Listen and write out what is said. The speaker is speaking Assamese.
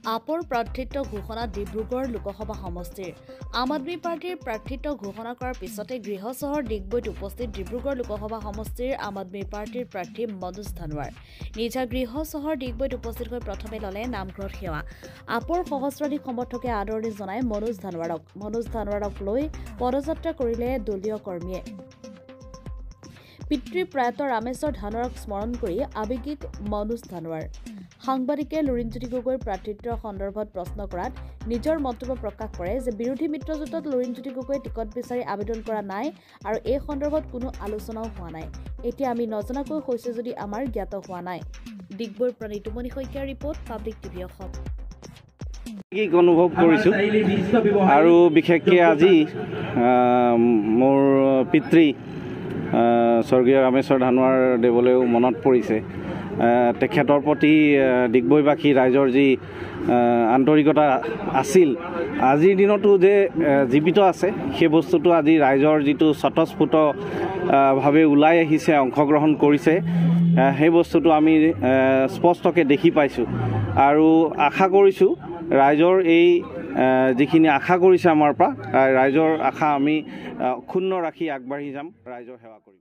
আপৰ প্ৰাৰ্থিত্ব ঘোষণা ডিব্ৰুগড় লোকসভা সমষ্টিৰ আম আদমি পাৰ্টিৰ প্ৰাৰ্থিত্ব ঘোষণা কৰাৰ পিছতে গৃহ চহৰ ডিগবৈত উপস্থিত ডিব্ৰুগড় লোকসভা সমষ্টিৰ আম আদমি পাৰ্টিৰ প্ৰাৰ্থী মনোজ ধানোৱাৰ নিজা গৃহ চহৰ ডিগবৈত উপস্থিত হৈ প্ৰথমে ললে নামঘৰত সেৱা আপৰ সহস্ৰাধিক সমৰ্থকে আদৰণি জনাই মনোজ ধানোৱাৰক লৈ পদযাত্ৰা কৰিলে দলীয় কৰ্মীয়ে পিতৃ প্ৰয়াত ৰামেশ্বৰ ধানোৱাৰক স্মৰণ কৰি আৱেগিক মনোজ ধানোৱাৰ সাংবাদিকে লুৰিণজ্যোতি গগৈৰ প্ৰাৰ্থিত্বৰ সন্দৰ্ভত প্ৰশ্ন কৰাত নিজৰ মন্তব্য প্ৰকাশ কৰে যে বিৰোধী মিত্ৰজোঁটত লুৰিণজ্যোতি গগৈয়ে টিকট বিচাৰি আবেদন কৰা নাই আৰু এই সন্দৰ্ভত কোনো আলোচনাও হোৱা নাই এতিয়া আমি নজনাকৈ হৈছে যদি আমাৰ জ্ঞাত হোৱা নাই ডিগবৈৰ পৰা নিতুমণি শইকীয়াৰ ৰিপৰ্ট পাব্লিক টিভি অসম কি অনুভৱ কৰিছো আৰু বিশেষকৈ আজি মোৰ পিতৃ স্বৰ্গীয় ৰামেশ্বৰ ধানোৱাৰ দেৱলৈও মনত পৰিছে তেখেতৰ প্ৰতি ডিগবৈবাসী ৰাইজৰ যি আন্তৰিকতা আছিল আজিৰ দিনতো যে জীৱিত আছে সেই বস্তুটো আজি ৰাইজৰ যিটো স্বতঃস্ফূৰ্তভাৱে ওলাই আহিছে অংশগ্ৰহণ কৰিছে সেই বস্তুটো আমি স্পষ্টকৈ দেখি পাইছোঁ আৰু আশা কৰিছোঁ ৰাইজৰ এই যিখিনি আশা কৰিছে আমাৰ পৰা ৰাইজৰ আশা আমি অক্ষুণ্ণ ৰাখি আগবাঢ়ি যাম ৰাইজৰ সেৱা কৰিম